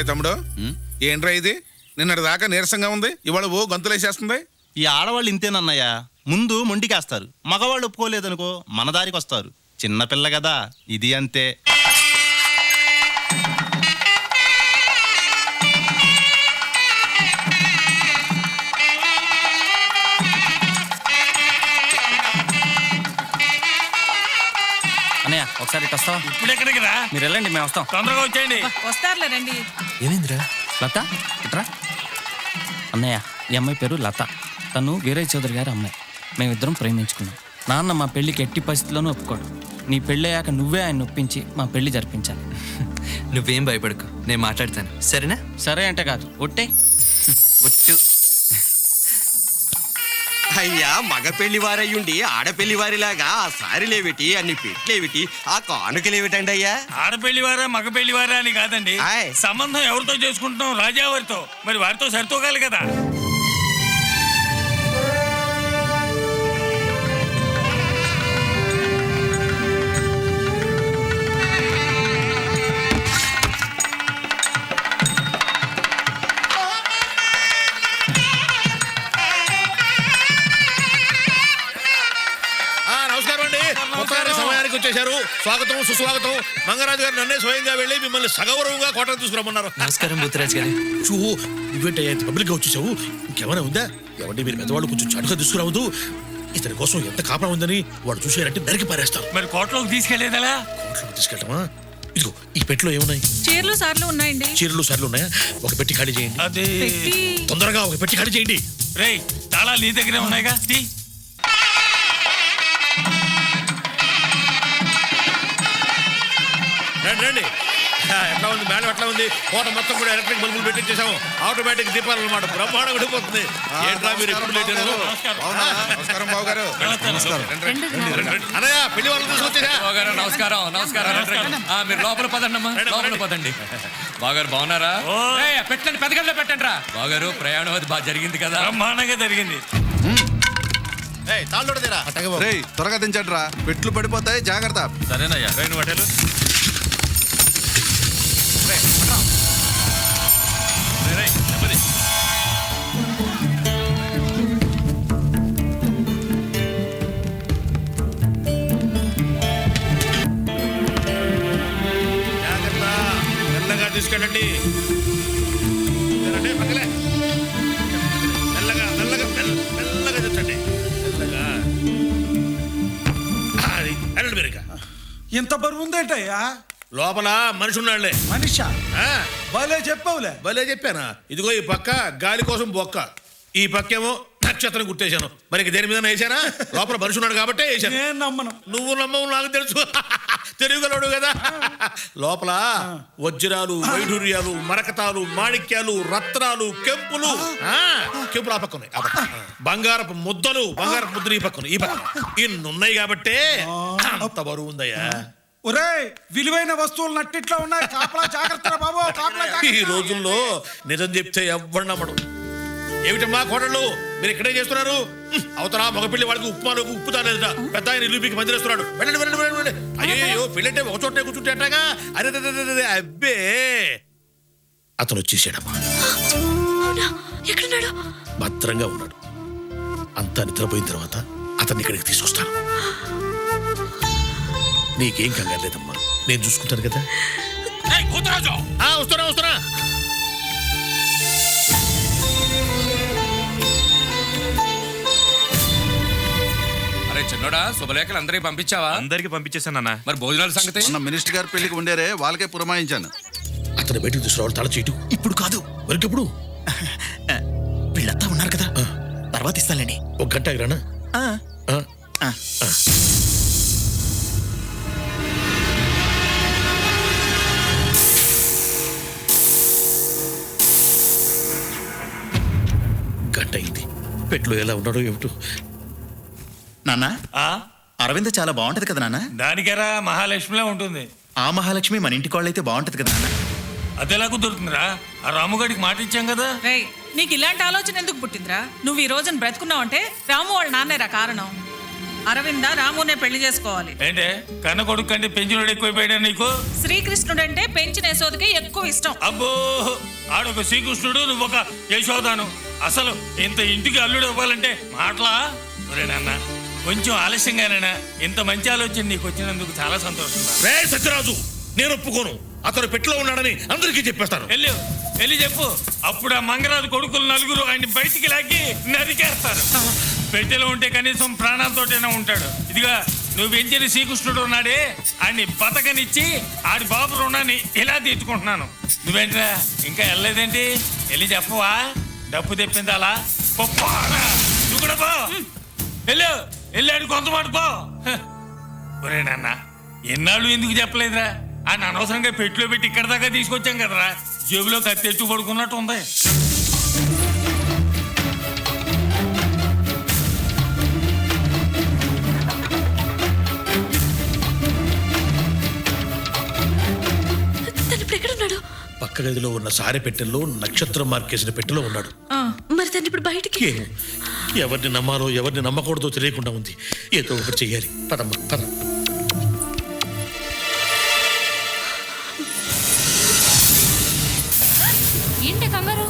ఒరే తమ్ముడు, ఏంట్రా ఇది? నిన్నటి దాకా నీరసంగా ఉంది, ఇవాళ ఓ గంతులేసేస్తుంది. ఈ ఆడవాళ్ళు ఇంతేనన్నయ్య, ముందు మొండికేస్తారు, మగవాళ్ళు ఒప్పుకోలేదనుకో మన దారికి వస్తారు. చిన్నపిల్ల కదా, ఇది అంతే. అన్నయ్య ఒకసారి ఇటు వస్తావా? ఇప్పుడు ఎక్కడికి రా, మీరు వెళ్ళండి, మేము వస్తాం. తొందరగా వచ్చేయండి. వస్తారులే రండి. ఏమైందిరా లత? ఇట్రా. అన్నయ్య ఈ అమ్మాయి పేరు లత, తను వీరయ్య చౌదరి గారి అమ్మాయి. మేమిద్దరం ప్రేమించుకున్నాం. నాన్న మా పెళ్లికి ఎట్టి పరిస్థితుల్లోనూ ఒప్పుకోడు. నీ పెళ్ళి అయ్యాక నువ్వే ఆయన ఒప్పించి మా పెళ్లి జరిపించాలి. నువ్వేం భయపడకు, నేను మాట్లాడతాను, సరేనా? సరే అంటే కాదు, ఒట్టే. వచ్చు. అయ్యా, మగ పెళ్లి వారయ్యుండి ఆడపెళ్లి వారిలాగా ఆ సారీలేవిటి, అన్ని పెట్లేవిటి, ఆ కానుకలేవిటండి అయ్యా? ఆడపెళ్లి వారా మగ పెళ్లి వారా అని కాదండి, ఆయ్. సంబంధం ఎవరితో చేసుకుంటున్నాం? రాజావారితో. మరి వారితో సరితూగాలి కదా. నమస్కారం అండి. మొత్తానికి సమయానికి వచ్చేశారు. స్వాగతం సుస్వాగతం. మంగరాజు గారు నన్నే స్వయంగా వెళ్ళి మిమ్మల్ని సగౌరవంగా కోటకు తీసుకురమ్మన్నారు. నమస్కారం బుద్ధిరాజ్ గారు. నువ్వేంటయ్యా పబ్లిక్ గా వచ్చేసావు? ఇంకేమైనా ఉందా? ఏమంటే మీరు పెద్దవాళ్ళు కొంచెం చటుగా తీసుకురావద్దు. ఇతని కోసం ఎంత కాపలా ఉందని వాడు చూసారంటే నరికి పారేస్తాం. మరి కోటలోకి తీసుకెళ్లేదలా? కోట్లోకి తీసుకెళ్ళటమా? ఇదిగో ఈ పెట్టులో ఏమున్నాయి? చీరలు సార్లు ఉన్నాయండి. చీరలు సార్లు ఉన్నాయా? ఒక పెట్టి ఖాళీ చేయండి. అది పెట్టి తొందరగా ఒక పెట్టి ఖాళీ చేయండి. రేయ్, తాళాలు నీ దగ్గరే ఉన్నాయిగా, తీ. రండి రండి. ఎట్లా ఉంది మేడం? ఎట్లా ఉంది? కోట మొత్తం కూడా ఎలక్ట్రిక్ బల్బులు పెట్టించేసాము. ఆటోమేటిక్ దీపాలు అన్నమాట. బ్రహ్మాండం విడిపోతుంది. ఏంట్రా మీరు ఎప్పుడు లేట్ అయ్యారు? నమస్కారం బాబు గారు. అన్నయ్య పెళ్లి వాళ్ళు తీసుకొచ్చారా? నమస్కారం నమస్కారం. మీరు లోపల పదండమ్మా, లోపల పదండి. బాగారు బాగున్నారా? పెట్టండి, పెద్దగల్లో పెట్టండి రా. బాగారు ప్రయాణం అది బాగా జరిగింది కదా? బ్రహ్మాండంగా జరిగింది. త్వరగా దించండి రా, పెట్లు పడిపోతాయి, జాగ్రత్త. సరేనయ్యా. ట్రైన్ హోటల్ జాగ్రత్త, మెల్లగా తీసుకెళ్ళండి. పక్కలే మెల్లగా మెల్లగా మెల్లగా తెచ్చండి. మెల్లగా అది వెళ్ళండి మీరు. ఇంత బరువు ఉందేంటయ్యా? లోపల మనిషి ఉన్నాడులే. మనిషా? ఆ, భలే చెప్పవులే. భలే చెప్పానా? ఇదిగో ఈ పక్క గాలి కోసం బొక్క, ఈ పక్కేమో నక్షత్రం గుర్తేశాను. మరి దేని మీద వేసానా? లోపల మనిషి ఉన్నాడు కాబట్టి వేసాను. నేను నమ్మను. నువ్వు నమ్మవు, నాకు తెలుసు. తెలుగులోడు కదా. లోపల వజ్రాలు, వైఢూర్యాలు, మరకతాలు, మాణిక్యాలు, రత్నాలు, కెంపులు. కెంపులు ఆ పక్క ఉన్నాయి. ఆ పక్క బంగారపు ముద్దలు, బంగారపు ముద్దలు ఈ పక్కన, ఈ పక్కన ఇన్నున్నాయి కాబట్టే అంత బరువు ఉందయ్యా. ఒరేయ్, విలువైన వస్తువులు నట్టిట్లో ఉన్నాయి. కాపలా జాగ్రత్త బాబు, కాపలా ఈ జాగ్రత్త. రోజుల్లో నిజం చెప్తే ఎవ్వడు నమ్మడు. ఏమిటమ్మా కోడళ్ళు, మీరు ఇక్కడే చేస్తున్నారు? అవతల మగపిల్లి వాళ్ళకి ఉప్మాలోకి ఉప్పు తాలేదట. పెద్ద ఆయన ఇల్లుకి మందిరేస్తున్నాడు. వెళ్ళండి వెళ్ళండి వెళ్ళండి. అయ్యో పెళ్ళంటే ఒక చోటే కూర్చుంటే అట్టగా. అరే అబ్బే, అతను వచ్చేసాడమ్మా. భద్రంగా ఉన్నాడు. అంతా నిద్రపోయిన తర్వాత అతన్ని ఇక్కడికి తీసుకొస్తాను. నీకేం కంగారు లేదమ్మా, నేను చూసుకుంటాను కదా. వస్తున్నా వస్తున్నా. అరే చిన్నోడా, శుభలేఖలు అందరికి పంపించావా? అందరికి పంపించేసానన్నా. మరి భోజనాల సంగతి? మొన్న మినిస్టర్ గారి పెళ్లికి ఉండేరే, వాళ్ళకే పురమాయించాను. అతను బయటకు తీసుకురావాలి. తల చేయటం ఇప్పుడు కాదు, వరకెప్పుడు? వీళ్ళంతా ఉన్నారు కదా, తర్వాత ఇస్తానండి. ఒక గంట ఆగిరానా? గంట అయింది. పెట్లో ఎలా ఉన్నాడో ఏమిటో. నాన్న, అరవింద్ చాలా బాగుంటది కదా నాన్న? దానికెరా మహాలక్ష్మిలా ఉంటుంది. ఆ మహాలక్ష్మి మన ఇంటి కోళ్ళైతే బాగుంటది కదా నాన్న? అదెలా కుదురుతుందిరా? ఆ రాముగాడికి మాట ఇచ్చాం కదా. రేయ్, నీకు ఇలాంటి ఆలోచన ఎందుకు పుట్టిందిరా? నువ్వు ఈ రోజున బ్రతుకున్నావు అంటే రాము వాళ్ళ నాన్నేరా కారణం. అరవింద రామునే పెళ్లి చేసుకోవాలి. ఏంటే కన్న కొడుకు కంటే పెంచినోడు ఎక్కువైపోయాడా నీకు? శ్రీకృష్ణుడు అంటే పెంచిన యశోదకి ఎక్కువ ఇష్టం. అబ్బో, ఆడొక శ్రీకృష్ణుడు, నువ్వు ఒక యశోదాను. అసలు ఇంత ఇంటికి అల్లుడు అవ్వాలంటే మాటలా? ఒరే నాన్న, కొంచెం ఆలస్యంగానైనా ఇంత మంచి ఆలోచన నీకు వచ్చినందుకు చాలా సంతోషం. రే సత్యరాజు, నేను ఒప్పుకోను. అతను పెట్టిలో ఉన్నాడని అందరికీ చెప్పేస్తాను. వెళ్ళి చెప్పు. అప్పుడు ఆ మంగరాజు కొడుకులు నలుగురు ఆయన బయటికి లాగి నరికేస్తారు. పెట్టెలో ఉంటే కనీసం ప్రాణాలతోటైనా ఉంటాడు. ఇదిగా నువ్వు పెంచిన శ్రీకృష్ణుడు ఉన్నాడే, ఆయన్ని బతకనిచ్చి ఆడి బాబు రుణాన్ని ఇలా తీర్చుకుంటున్నాను. నువ్వేంట్రా ఇంకా వెళ్ళలేదేంటి? వెళ్ళి చెప్పవా? డబ్బు తెప్పిందాలా? నువ్వు కూడా పో. వెళ్ళాడు కొంత మాట పో. ఒరే నాన్న, ఎన్నాళ్ళు ఎందుకు చెప్పలేదురా? ఆయన అనవసరంగా పెట్టిలో పెట్టి ఇక్కడ దాకా తీసుకొచ్చాం కదరా. జేబులో కత్తెట్టు పడుకున్నట్టు ఉంది. పక్క గదిలో ఉన్న సారె పెట్టెల్లో నక్షత్రం మార్కేసిన పెట్టెలో ఉన్నాడు. మరి తను ఇప్పుడు బయటికి ఎవరిని నమ్మాలో ఎవరిని నమ్మకూడదో తెలియకుండా ఉంది. ఏదో ఒకటి చెయ్యాలి. పదమ్మా పద. ఏంటి కంగారు?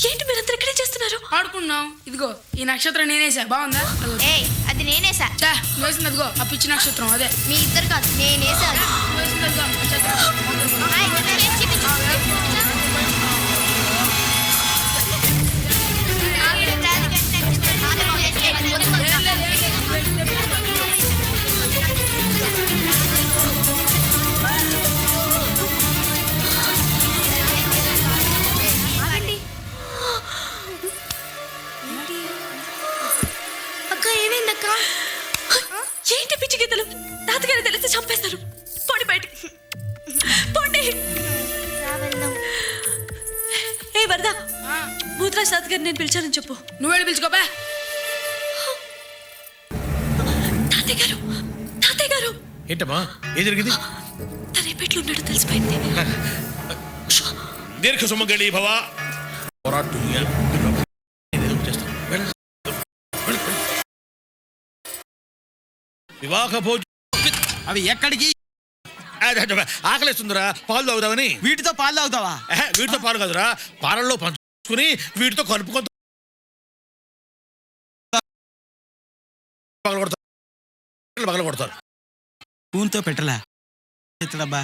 ఏంటి మీరందరూ ఇక్కడే చేస్తున్నారు? ఆడుకున్నాం. ఇదిగో ఈ నక్షత్రం నేనేసా. బాగుందా? అది నేనేసా. వేసింది అదిగో ఆ పిచ్చి నక్షత్రం. అదే మీ ఇద్దరు కాదు, నేనేసా. వేసింది అదిగో ఆ నక్షత్రం. అక్క ఏమైందక్క? ఏంటి పిచ్చి గీతలు? తాతగారు తెలిసి చంపేస్తారు. పోండి బయటికి, పోండి. ఏ వరద, భూతరాజ్ తాతగారు నేను పిలిచానని చెప్పు. నువ్వేడు పిలుచుకోపా. తాతయ్య గారు, తాతయ్య గారు. ఏంటమ్మా, ఏం జరిగింది? తనే పెట్లు ఉన్నాడు తెలిసిపోయింది. దీర్ఘ సుమంగళి భవ. వివాహ భోజ అవి ఎక్కడికి? ఆకలిస్తుందిరా, పాలు తాగుదామని. వీటితో పాలు తాగుతావా? వీటితో పాలు కాదురా, పాలల్లో పంచుకుని వీటితో కలుపుకొని పగలగొడతారు. పూన్తో పెట్టలా ఎత్తడబ్బా.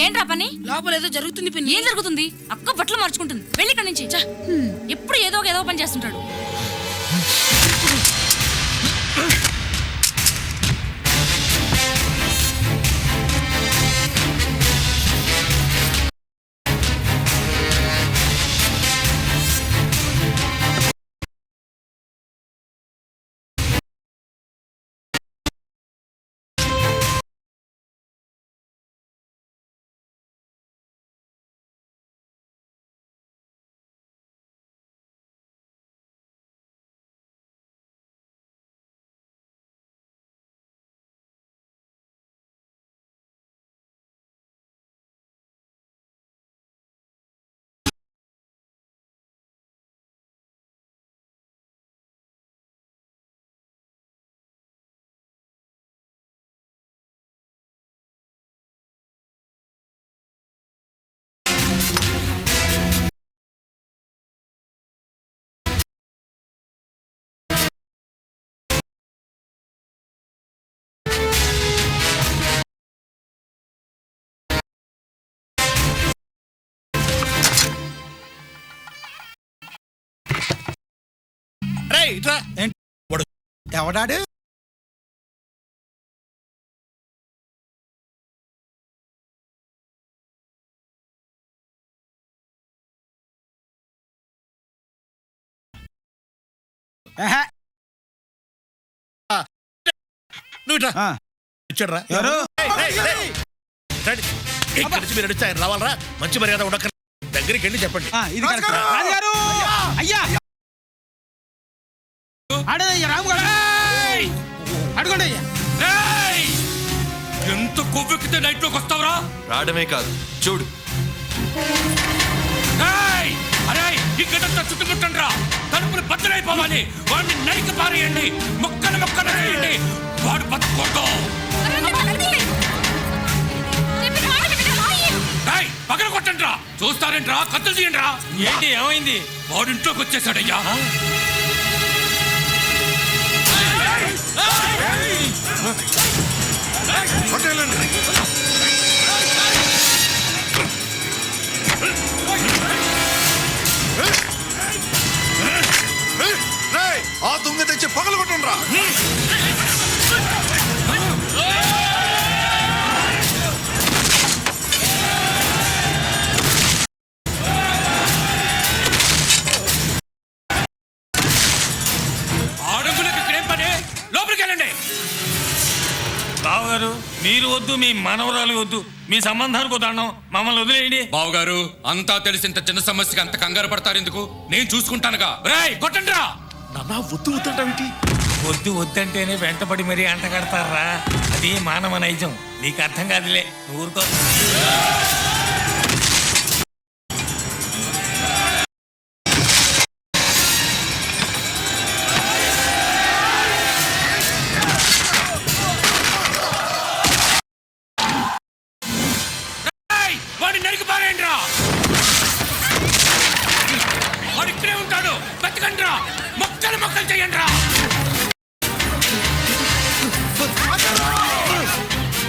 ఏంట్రా పని? లోపల ఏదో జరుగుతుంది. ఏం జరుగుతుంది? అక్క బట్టలు మార్చుకుంటుంది. వెళ్ళి ఇక్కడి నుంచి. ఎప్పుడు ఏదో పని చేస్తుంటాడు. రేయ్, ఇట్రా. ఏంటి? వాడు ఎవడాడు ఆహా, నువ్వు ఇట్రా. ఆ, ఇచ్చాడురా. ఎవరు? రేయ్, రేయ్, రేయ్. రండి. ఇక్కడి నుంచి మీరు నడిచి ఆయన రావాలరా. మంచి మర్యాద ఉండక దగ్గరికి వెళ్ళి చెప్పండి. ఆ, ఇది కరెక్ట్. రాజుగారు! అయ్యా ఆడదయ్యా రాముగారు అడుగుండి అయ్యా. రేయ్! ఎంత కొవ్వెక్కితే నైట్ లోకి వస్తావురా? రావడమే కాదు చూడు. రేయ్! అరే ఈ గడంతా చుట్టుముట్టండి రా. తలుపులు బద్దలైపోవాలి. వాడిని నరికి పారేయండి. మొక్కలు మొక్కలు వేయండి. వాడు బతుకోడు. రేయ్! పగల కొట్టండి రా. చూస్తారేంట్రా? కత్తులు తీయండి రా. ఏంటి ఏమైంది? వాడు ఇంట్లోకి వచ్చేసాడయ్యా. ఆ దుంగ తెచ్చి పగలు కొట్టండి. ఆడంగులకు ఇక్కడేం పని? లోపలికి వెళ్ళండి. బావగారు మీరు వద్దు, మీ మనవరాలు వద్దు, మీ సంబంధానికి వద్దాం, మమ్మల్ని వదిలేయండి. బావగారు అంతా తెలిసి ఇంత చిన్న సమస్యకి అంత కంగారు పడతారు ఎందుకు? నేను చూసుకుంటానుగా. రేయ్ కొట్టండి రా. నాన్న వద్దు వద్దంటావేంటి? వద్దు వద్దంటేనే వెంటపడి మరీ అంట కడతారా? అది మానవ నైజం. నీకు అర్థం కాదులే, నువ్వు ఊరుకో. రేయ్! వాడిని నరికి పారేయండి రా. వాడు ఇక్కడే ఉంటాడు. బతకండి రా. మొక్కలు మొక్కలు చేయండి రా.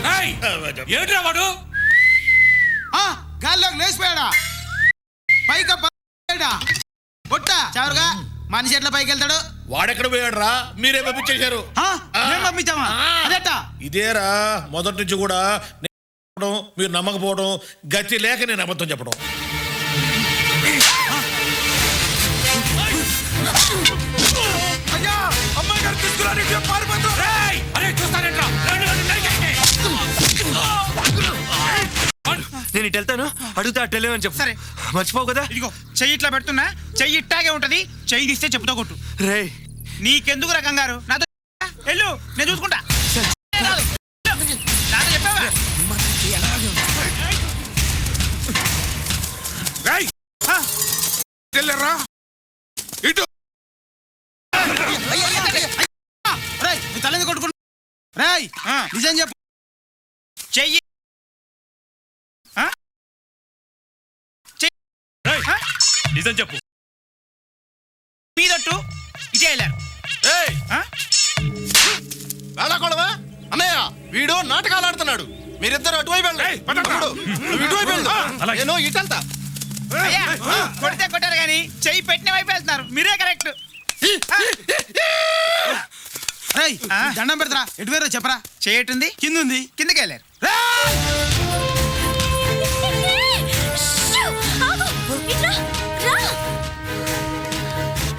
రేయ్! ఏంట్రా వాడు? ఆ, గాల్లోకి లేచిపోయాడా పైకి పొట్ట చవరుగా మనిషి ఎట్లా పైకి వెళ్తాడు? వాడెక్కడ పోయాడు రా? మీరే పంపించేశారు. ఆ, మేము పంపించామా? అదెట్ట? ఇదేరా మొదటి నుంచి కూడా నేను చెప్పడం, మీరు నమ్మకపోవడం, గతి లేక నేను అబద్ధం చెప్పడం. అయ్యా అమ్మాయి గారు తీసుకురాని పారిపోతున్నారు. రేయ్! అరే చూస్తానంట్రా. రండి, రండి, నరికేయండి. నేను ఇటు వెళ్తాను. అడుగుతా అటు వెళ్ళమని చెప్పు. సరే. మర్చిపోవు కదా. ఇదిగో చెయ్యి ఇట్లా పెడుతున్నా, చెయ్యి ఇట్టాగే ఉంటది. చెయ్యి తీస్తే చెప్పుతో కొట్టు. రేయ్ నీకెందుకు రకం గారు? నాతో వెళ్ళు, నేను చూసుకుంటా. నాతో చెప్పావా? ఆ, ఇటు రేయ్, నీ తలని కొట్టుకుంటా. రేయ్ నిజం చెప్పు. చెయ్యి ఆ? చెయ్యి. ఆ? నిజం చెప్పు. మీదట్టు ఇదే వెళ్ళారు. ఆ? వెళ్ళకూడవా అన్నయ్య? వీడు నాటకాలు ఆడుతున్నాడు. మీరిద్దరు అటువైపు వెళ్ళండి. నువ్వు ఇటువైపు వెళ్ళు. నేను ఇటు వెళ్తా. అయ్యా, కొడితే కొట్టారు కానీ చెయ్యి పెట్టిన వైపు వెళ్తున్నారు. మీరే కరెక్ట్. రేయ్, దండం పెడతారా? ఎటు వేరో చెప్పరా? చేయటుంది కింద ఉంది, కిందకి వెళ్ళారు.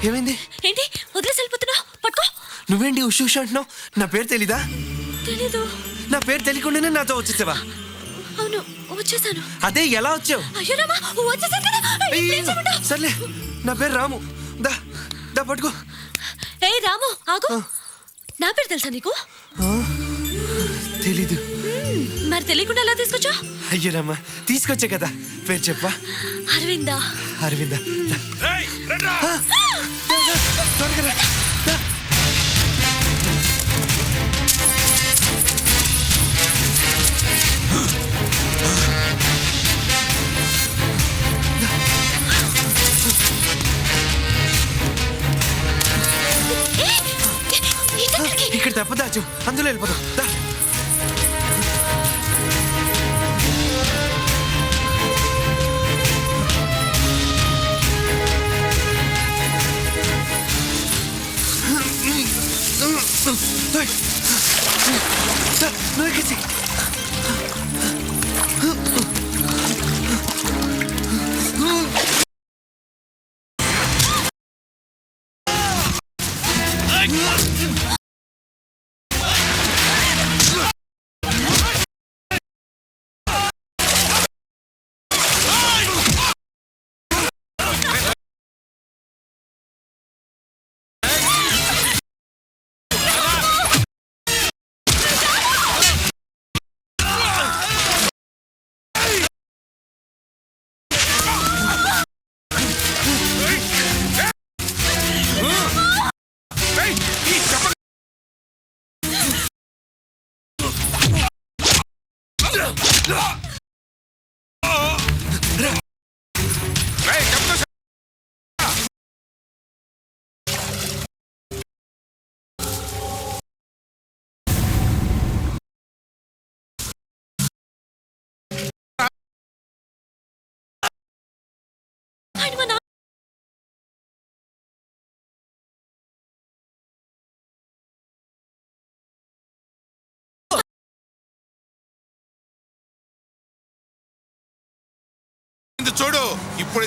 ఏమైంది? ఏంటి వదిలేసి వెళ్ళిపోతున్నావు? పట్టుకో. నువ్వేంటి ఉష్ అంటున్నావు? నా పేరు తెలీదా? తెలీదు. నా పేరు తెలియకుండానే నాతో వచ్చేసావా? అవును వచ్చేసాను. అదే ఎలా వచ్చావు? అయ్యో రామా, వచ్చేసాను కదా. ఇప్పుడు ఏం చేయమంటావ్? సర్లే, నా పేరు రాము. దా దా పట్టుకో. ఏయ్ రాము ఆగు. నా పేరు తెలుసా నీకు? తెలీదు. మరి తెలియకుండా ఎలా తీసుకొచ్చా? అయ్యో రామా, తీసుకొచ్చా కదా. పేరు చెప్పా. అరవిందా. అరవిందా. దా. రేయ్! రండ్రా. త్వరగా రా. దా. ఇక్కడ తప్పదాచు, అందులో వెళ్ళిపోదాం. దా. చూడు ఇప్పుడు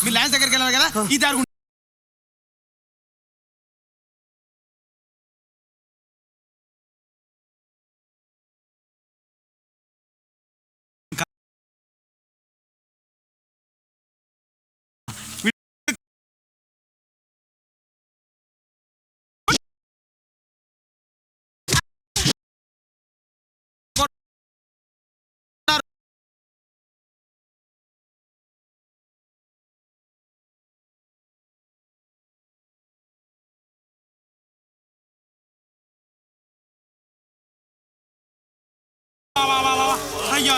మీ ల్యాండ్ దగ్గరికి వెళ్ళాలి కదా ఈ దారి అయ్యో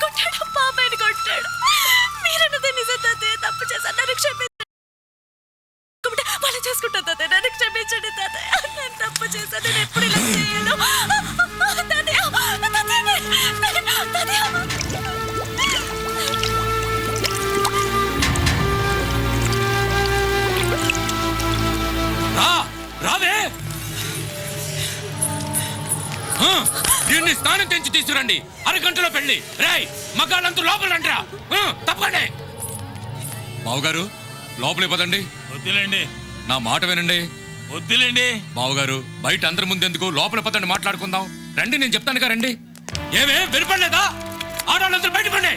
కొట్టాడు పాపాయని కొట్టాడు మీరన్నదే నిజం తాతయ్య తప్పు చేశాను నన్ను క్షమించండి చేసుకుంటాను తాతయ్య. నన్ను క్షమించండి తాతయ్య. నేను తప్పు చేశాను. నేను ఎప్పుడు ఇలా చేయను. తాతయ్య, తాతయ్య. రావే దీన్ని స్నానం తెంచి తీసుకురండి. అరగంటలో పెళ్లి. రేయ్ మగాళ్ళంతా లోపల రండిరా. తప్పండి. బావుగారు లోపలికి పదండి. వద్దులేండి, నా మాట వినండి. వద్దులేండి. బావుగారు బయట అందరి ముందెందుకు, లోపల పదండి, మాట్లాడుకుందాం. రండి, నేను చెప్తానుగా రండి. ఏమే వినపడలేదా? ఆడవాళ్ళందరూ బయట పండి.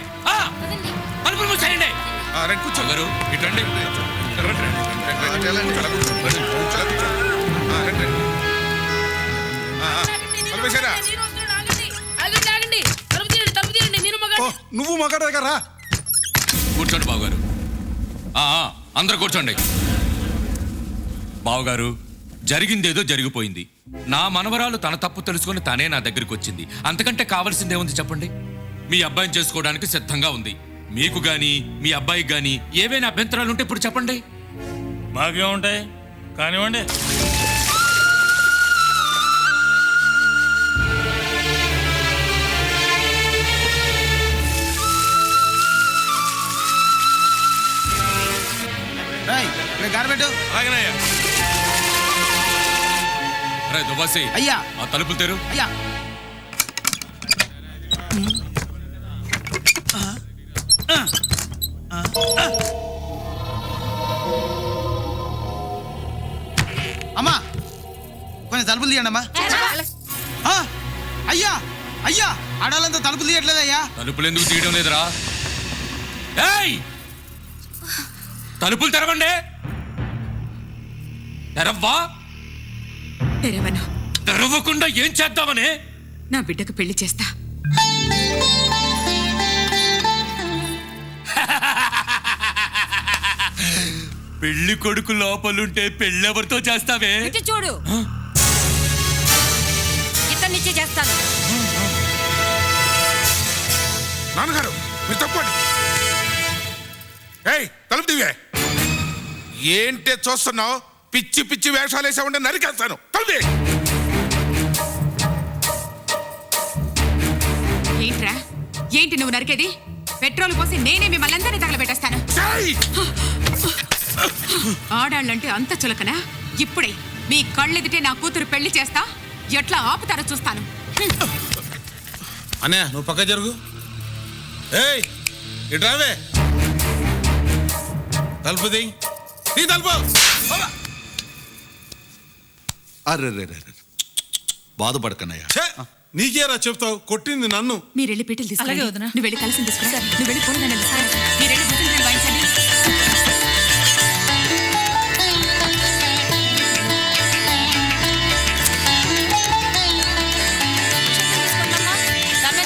తలుపులు మూసేయండి. కూర్చోగారు ఇటండి. ఆగండి ఆగండి, తలుపు తీయండి. నేను మగాడిని. నువ్వు మగాడ దగ్గర రా. కూర్చోండి బావగారు. అందరూ కూర్చోండి. బావగారు జరిగిందేదో జరిగిపోయింది. నా మనవరాలు తన తప్పు తెలుసుకొని తనే నా దగ్గరికి వచ్చింది. అంతకంటే కావాల్సిందేముంది చెప్పండి? మీ అబ్బాయిని చేసుకోవడానికి సిద్ధంగా ఉంది. మీకు గాని మీ అబ్బాయికి గాని ఏవైనా అభ్యంతరాలు ఉంటే ఇప్పుడు చెప్పండి. మాకేముంటాయి, కానివ్వండి. గారబెట్టు. అలాగేనయ్యా. రే దుబాసి, అయ్యా. ఆ తలుపులు తెరు. అయ్యా. అమ్మా కొంచెం తలుపులు తీయండి అమ్మా. అయ్యా అయ్యా, ఆడాలంతా తలుపులు తీయట్లేదయ్యా. తలుపులు ఎందుకు తీయడం లేదురా? ఏయ్ తలుపులు తెరవండి. తెరవ్వా. తెరవను. తెరవకుండా ఏం చేద్దామని? నా బిడ్డకు పెళ్లి చేస్తా. పెళ్లి కొడుకు లోపలుంటే పెళ్ళెవరితో చేస్తావే? చూడు, ఇతన్నిచ్చే చేస్తాను. నాన్నగారు మీరు తప్పండి. ఏయ్ తలుపు దివే. ఏంటే చూస్తున్నావు? పిచ్చి పిచ్చి వేషాలు వేసామంటే నరికేస్తాను. తలుపు. ఏంట్రా, ఏంటి నువ్వు నరికేది? పెట్రోల్ పోసి నేనే మిమ్మల్ని అందరినీ తగలబెట్టేస్తాను. ఆడాళ్ళంటే అంత చులకనా? ఇప్పుడే మీ కళ్ళెదిటే నా కూతురు పెళ్లి చేస్తా. ఎట్లా ఆపుతారో చూస్తాను. అన్నయ్య నువ్వు పక్క జరుగు. ఏయ్ ఇటు రావే. తలుపు ది. తలుపు. అరే బాధపడకనయ్యా. నీకేరా చెప్తావు? కొట్టింది నన్ను. మీరు వెళ్ళి పీటలు తీసుకురండి. నువ్వు వెళ్ళి కలిసి తీసుకురా. నువ్వు వెళ్ళి పూలదండలు తీసుకురా. మీరు వెళ్ళి భుజం వాయించండి.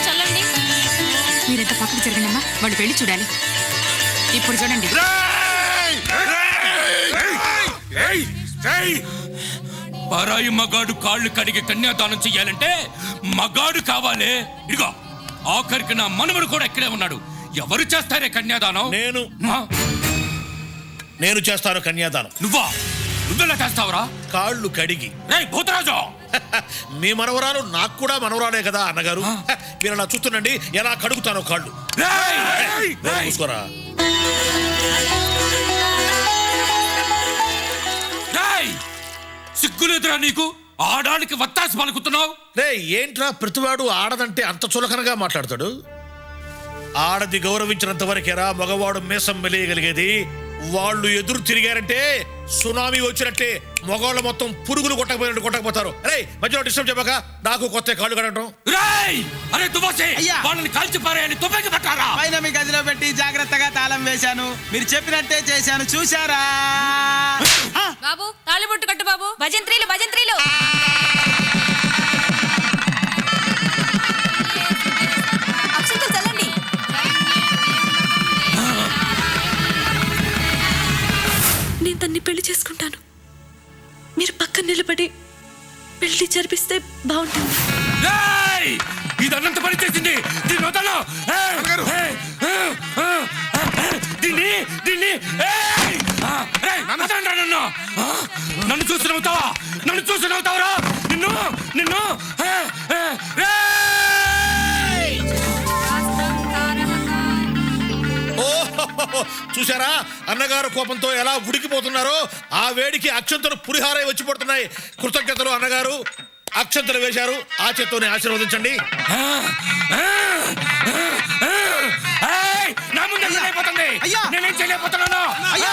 చల్లండి. మీరెంత పక్కకు జరగండి అమ్మా. వాళ్ళు వెళ్ళి చూడాలి. ఇప్పుడు చూడండి. పరాయి మగాడు కాళ్ళు కడిగి కన్యాదానం చెయ్యాలంటే మగాడు కావాలి. ఇదిగో ఆఖరికి నా మనవడు కూడా ఇక్కడే ఉన్నాడు. ఎవరు చేస్తారే కన్యాదానం? నేను చేస్తాను కన్యాదానం. నువ్వెలా చేస్తావురా? కాళ్ళు కడిగి. రేయ్ భూతరాజు, మీ మనవరాలు నాకు కూడా మనవరాలే కదా అన్నగారు. మీరు అలా చూస్తుండండి ఎలా కడుగుతానో కాళ్ళు. చూసుకోరా. సిగ్గులేదురా నీకు? ఆడానికి వత్తాసి పలుకుతున్నావు. రే ఏంట్రా ప్రతివాడు ఆడదంటే అంత చులకనగా మాట్లాడతాడు? ఆడది గౌరవించినంత వరకేరా మగవాడు మీసం మెలియగలిగేది. వాళ్ళు ఎదురు తిరిగారంటే సునామీ వచ్చినట్టే మగవాళ్ళు మొత్తం పురుగులు కొట్టకపోతారు. అరే మధ్యలో డిస్టర్బ్ చెప్పక నాకు కొత్త కాళ్ళు కడటం. అరే దుబాసి, వాళ్ళని కాల్చి పారేయని తుపాకి పెట్టారా? పైన మీ గదిలో పెట్టి జాగ్రత్తగా తాళం వేశాను. మీరు చెప్పినట్టే చేశాను. చూశారా? బాబు తాళిబొట్టు కట్టు బాబు. భజంత్రీలు భజంత్రీలు. అక్షంతలు చల్లండి. నేను తన్ని పెళ్లి చేసుకుంటాను. మీరు పక్కన నిలబడి పెళ్లి జరిపిస్తే బాగుంటుంది. ఇదన్నంత పని చేసింది. దీన్ని వదలు. దీన్ని నన్ను చూసి నవ్వుతావా? నన్ను చూసి నవ్వుతావరా? నిన్ను నిన్ను ఆ, ఆ, రేయ్! ఓహో చూసారా అన్నగారు కోపంతో ఎలా ఉడికిపోతున్నారో. ఆ వేడికి అక్షంతలు పులిహారై వచ్చి పడుతున్నాయి. కృతజ్ఞతలు అన్నగారు. అక్షంతలు వేశారు, ఆ చేత్తోనే ఆశీర్వదించండి. ఏయ్! నా ముందు ఎందుకు అయిపోతుంది? అయ్యా! నేనేం చేయలేకపోతున్నాను. అయ్యా!